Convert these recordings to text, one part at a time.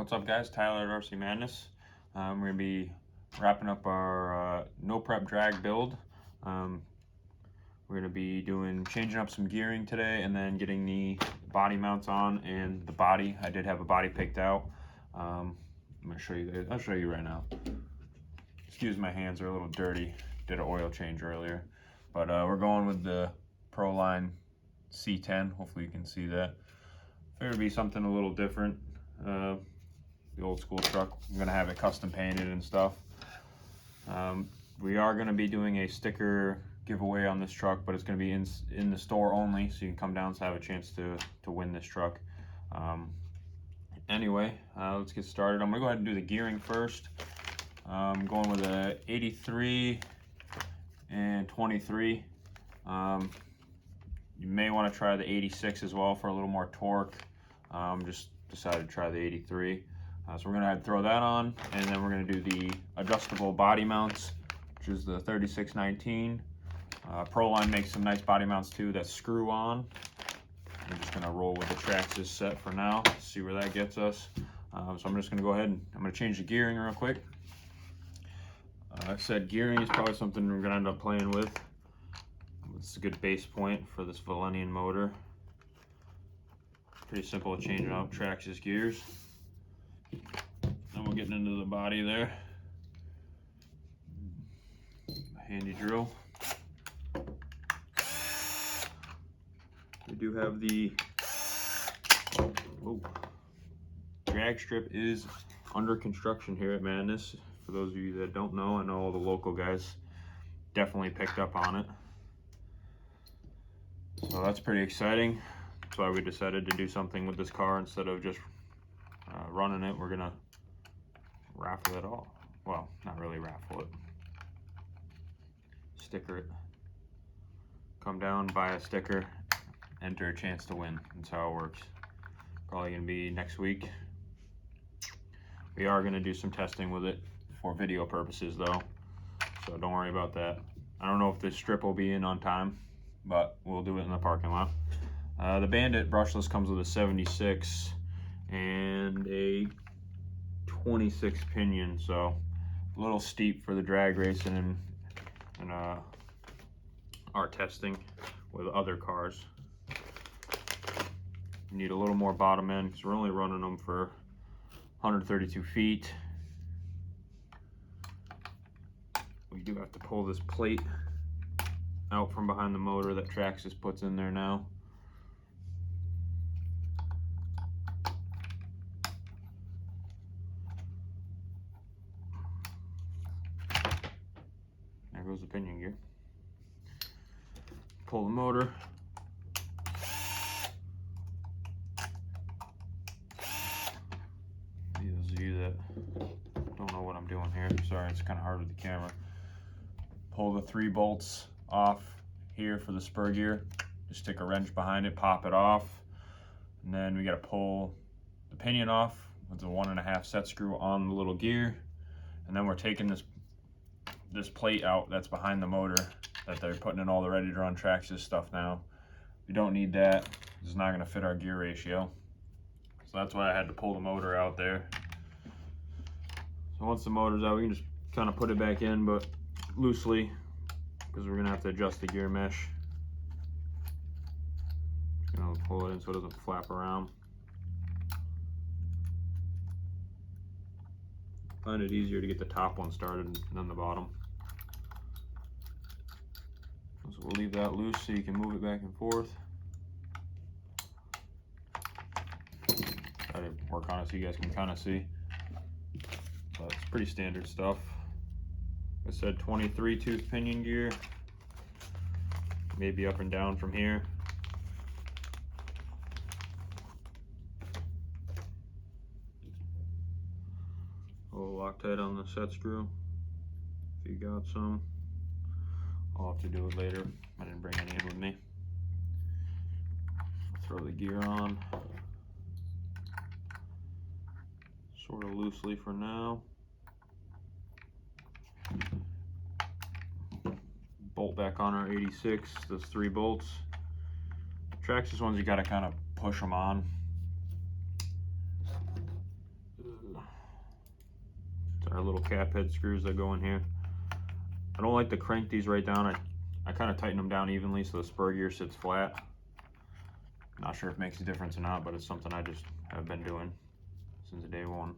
What's up, guys? Tyler at RC Madness. We're going to be wrapping up our no prep drag build. We're going to be changing up some gearing today and then getting the body mounts on and the body. I did have a body picked out. I'm going to show you guys. I'll show you right now. Excuse my hands are a little dirty. Did an oil change earlier. But we're going with the Proline C10. Hopefully you can see that. Figured it'd be something a little different. The old school truck. I'm gonna have it custom painted and stuff. We are gonna be doing a sticker giveaway on this truck, but it's gonna be in the store only, so you can come down to have a chance to win this truck. Anyway, let's get started. I'm gonna go ahead and do the gearing first. I'm going with a 83 and 23. You may want to try the 86 as well for a little more torque. Just decided to try the 83. So we're going to throw that on, and then we're going to do the adjustable body mounts, which is the 3619. Proline makes some nice body mounts too that screw on. I'm just going to roll with the Traxxas set for now, see where that gets us. So I'm just going to go ahead and I'm going to change the gearing real quick. I said gearing is probably something we're going to end up playing with. It's a good base point for this Valenian motor. Pretty simple to change out Traxxas gears. Then we're getting into the body there. Handy drill. We do have the drag strip is under construction here at Madness. For those of you that don't know, I know all the local guys definitely picked up on it. So that's pretty exciting. That's why we decided to do something with this car instead of just running it. We're gonna raffle it all. Well, not really raffle it. Sticker it. Come down, buy a sticker, enter a chance to win. That's how it works. Probably gonna be next week. We are gonna do some testing with it for video purposes though, so don't worry about that. I don't know if this strip will be in on time, but we'll do it in the parking lot. The Bandit brushless comes with a 76 and a 26 pinion, so a little steep for the drag racing and our testing with other cars. You need a little more bottom end because we're only running them for 132 feet. We do have to pull this plate out from behind the motor that Traxxas puts in there now. There goes the pinion gear. Pull the motor. Those of you that don't know what I'm doing here, sorry, it's kind of hard with the camera. Pull the 3 bolts off here for the spur gear. Just stick a wrench behind it, pop it off, and then we got to pull the pinion off with the 1.5 set screw on the little gear, and then we're taking this plate out that's behind the motor that they're putting in all the ready to run Traxxas stuff now. We don't need that. It's not going to fit our gear ratio, so that's why I had to pull the motor out there. So once the motor's out, we can just kind of put it back in, but loosely, because we're gonna have to adjust the gear mesh. Just gonna pull it in so it doesn't flap around. Find it easier to get the top one started than the bottom. So we'll leave that loose so you can move it back and forth. Try to work on it so you guys can kind of see. But it's pretty standard stuff. I said 23 tooth pinion gear, maybe up and down from here. A little Loctite on the set screw, if you got some. I'll have to do it later. I didn't bring any in with me. Throw the gear on, sort of loosely for now. Bolt back on our 86, those 3 bolts. Traxxas ones, you gotta kind of push them on. our little cap head screws that go in here. I don't like to crank these right down. I kind of tighten them down evenly so the spur gear sits flat. Not sure if it makes a difference or not, but it's something I just have been doing since day one.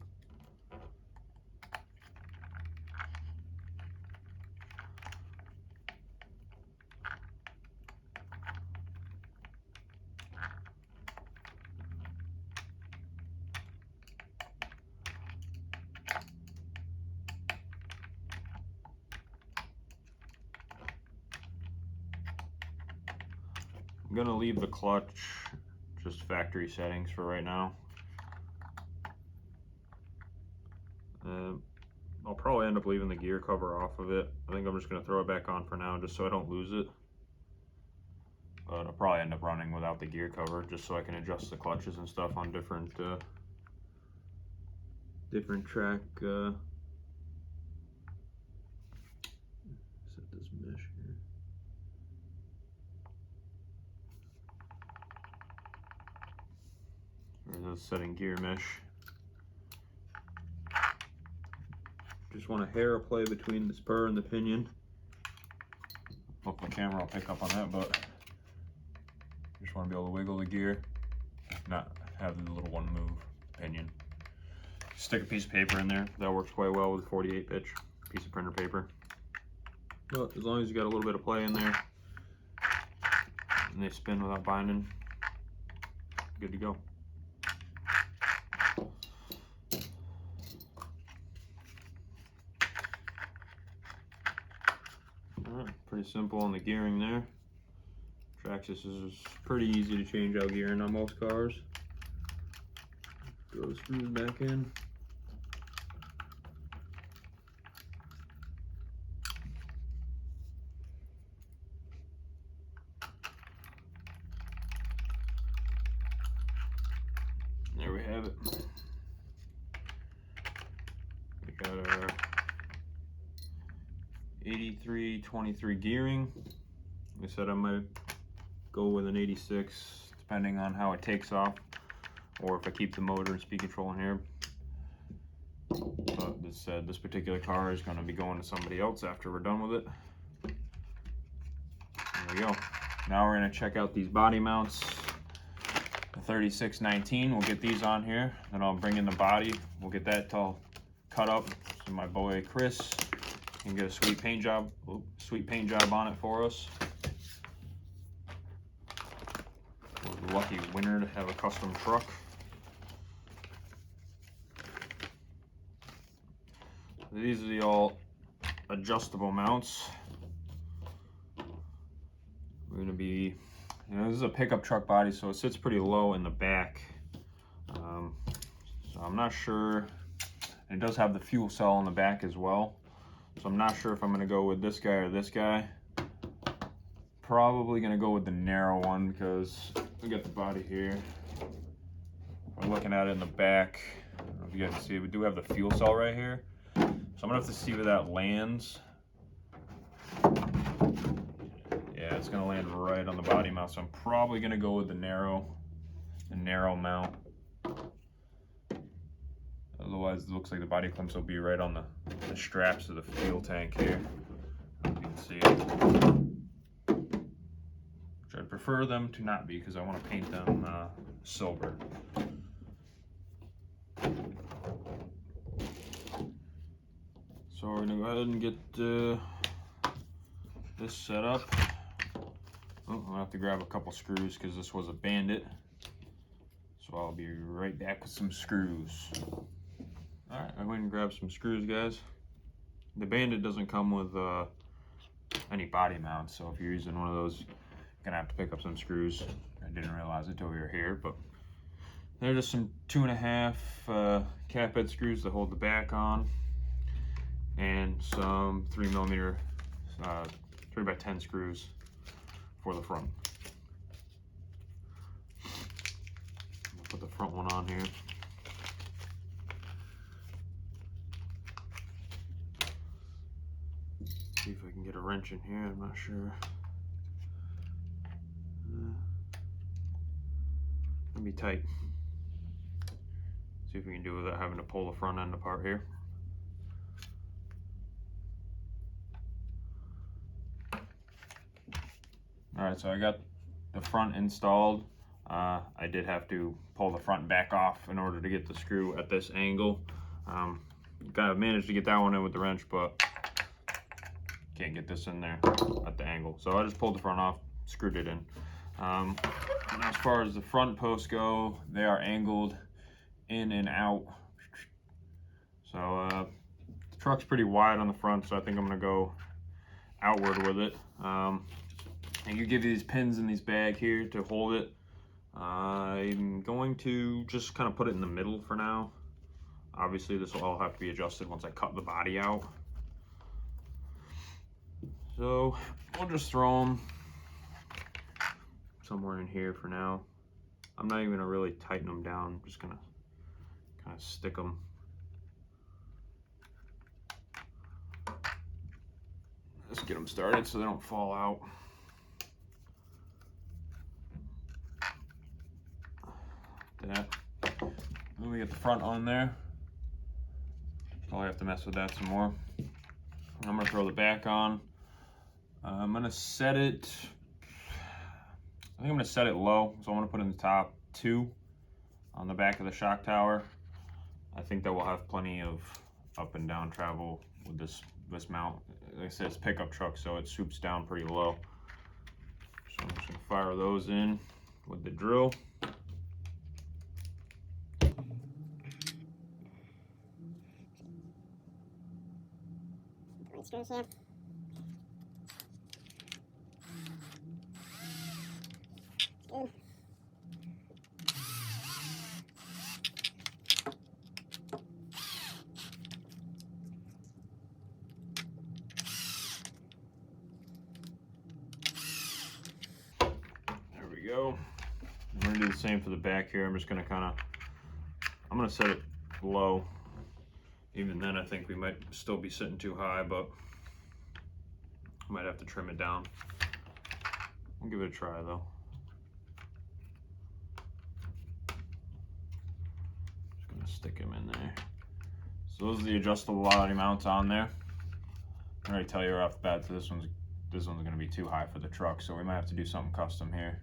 I'm gonna leave the clutch just factory settings for right now. I'll probably end up leaving the gear cover off of it. I think I'm just gonna throw it back on for now just so I don't lose it. But I'll probably end up running without the gear cover just so I can adjust the clutches and stuff on different track. Set this mesh here. Or the setting gear mesh. Just want a hair of play between the spur and the pinion. Hope the camera will pick up on that, but just want to be able to wiggle the gear, not have the little one move pinion. Stick a piece of paper in there. That works quite well with a 48 pitch piece of printer paper. But as long as you got a little bit of play in there and they spin without binding, good to go. Alright, pretty simple on the gearing there. Traxxas is pretty easy to change out gearing on most cars. Throw the screws back in. There we have it. We got our 83/23 gearing. Like I said, I might go with an 86 depending on how it takes off, or if I keep the motor and speed control in here. But this particular car is going to be going to somebody else after we're done with it. There we go. Now we're going to check out these body mounts. The 3619, we'll get these on here. Then I'll bring in the body. We'll get that all cut up so my boy Chris can get a sweet paint job on it for us. We're the lucky winner to have a custom truck. These are the all adjustable mounts. We're gonna be, this is a pickup truck body, so it sits pretty low in the back. So I'm not sure. It does have the fuel cell in the back as well. So I'm not sure if I'm gonna go with this guy or this guy. Probably gonna go with the narrow one because we got the body here. We're looking at it in the back. I don't know if you guys can see it. We do have the fuel cell right here. So I'm gonna have to see where that lands. Yeah, it's gonna land right on the body mount. So I'm probably gonna go with the narrow mount. Otherwise, it looks like the body clamps will be right on the straps of the fuel tank here. I don't know if you can see it. Which I'd prefer them to not be because I want to paint them silver. So we're gonna go ahead and get this set up. Oh, I'll have to grab a couple screws because this was a Bandit. So I'll be right back with some screws. Alright, I went and grabbed some screws, guys. The Bandit doesn't come with any body mounts, so if you're using one of those, you're gonna have to pick up some screws. I didn't realize it until we were here, but they're just some 2.5 cap head screws to hold the back on, and some 3mm 3x10 screws for the front. I'll put the front one on here. See if I can get a wrench in here, I'm not sure. It'll be tight. See if we can do it without having to pull the front end apart here. All right, so I got the front installed. I did have to pull the front back off in order to get the screw at this angle. Kind of managed to get that one in with the wrench, but can't get this in there at the angle. So I just pulled the front off, screwed it in. And as far as the front posts go, they are angled in and out. So the truck's pretty wide on the front, so I think I'm gonna go outward with it. And you give you these pins in these bag here to hold it. I'm going to just kind of put it in the middle for now. Obviously this will all have to be adjusted once I cut the body out. So we'll just throw them somewhere in here for now. I'm not even gonna really tighten them down. I'm just gonna kind of stick them. Let's get them started so they don't fall out. That. Then we get the front on there. Probably have to mess with that some more. I'm gonna throw the back on. I'm gonna set it, I think I'm gonna set it low. So I'm gonna put in the top 2 on the back of the shock tower. I think that we'll have plenty of up and down travel with this mount. Like I said, it's a pickup truck, so it swoops down pretty low. So I'm just gonna fire those in with the drill. Screws here. Good. There we go. I'm gonna do the same for the back here. I'm just gonna I'm gonna set it low. Even then, I think we might still be sitting too high, but I might have to trim it down. We'll give it a try though. Just gonna stick him in there. So those are the adjustable body mounts on there. I already tell you right off the bat, this one's gonna be too high for the truck, so we might have to do something custom here.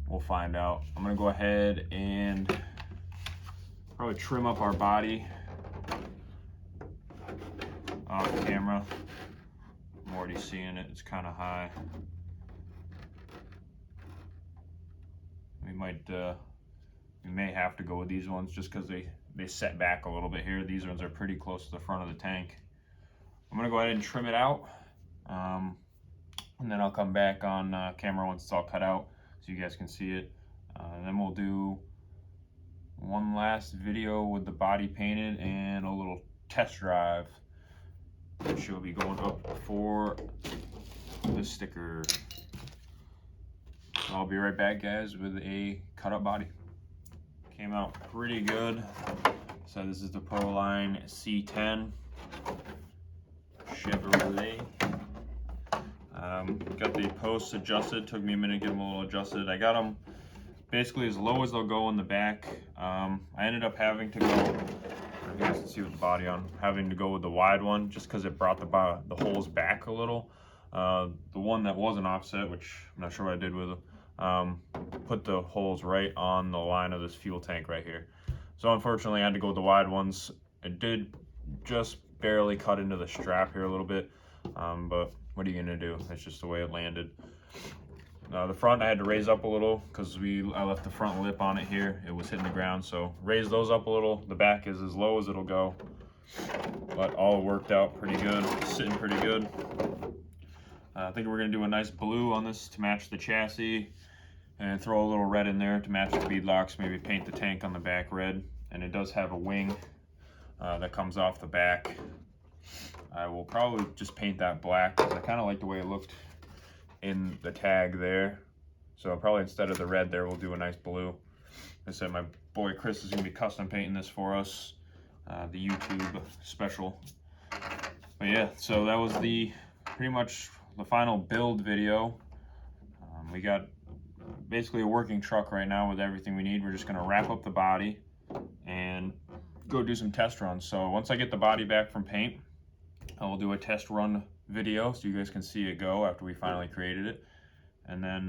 We'll find out. I'm gonna go ahead and probably trim up our body off camera. I'm already seeing it, it's kind of high. We may have to go with these ones just because they set back a little bit here. These ones are pretty close to the front of the tank. I'm gonna go ahead and trim it out, and then I'll come back on camera once it's all cut out so you guys can see it. And then we'll do one last video with the body painted and a little test drive, which will be going up for the sticker. I'll be right back, guys, with a cut up body. Came out pretty good. So this is the Proline C10 Chevrolet. Got the posts adjusted. Took me a minute to get them a little adjusted. I got them basically as low as they'll go in the back. I ended up having to go, you guys can see with the body on, having to go with the wide one just because it brought the holes back a little. The one that wasn't offset, which I'm not sure what I did with it, put the holes right on the line of this fuel tank right here. So unfortunately I had to go with the wide ones. It did just barely cut into the strap here a little bit, but what are you gonna do? That's just the way it landed. The front I had to raise up a little because I left the front lip on it here. It was hitting the ground, so raise those up a little. The back is as low as it'll go, but all worked out pretty good, sitting pretty good. I think we're gonna do a nice blue on this to match the chassis and throw a little red in there to match the bead locks, maybe paint the tank on the back red. And it does have a wing that comes off the back. I will probably just paint that black because I kind of like the way it looked in the tag there. So probably instead of the red there, we'll do a nice blue. Like I said, my boy Chris is gonna be custom painting this for us, the YouTube special. But yeah, so that was pretty much the final build video. We got basically a working truck right now with everything we need. We're just gonna wrap up the body and go do some test runs. So once I get the body back from paint, I will do a test run video so you guys can see it go after we finally created it. And then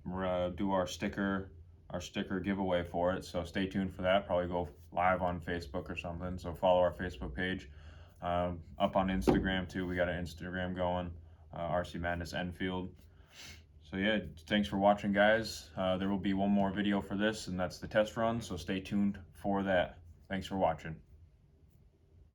we're gonna do our sticker giveaway for it, so stay tuned for that. Probably go live on Facebook or something, so follow our Facebook page. Up on Instagram too, we got an Instagram going, RC Madness Enfield. So yeah, thanks for watching, guys. There will be one more video for this, and that's the test run, so stay tuned for that. Thanks for watching.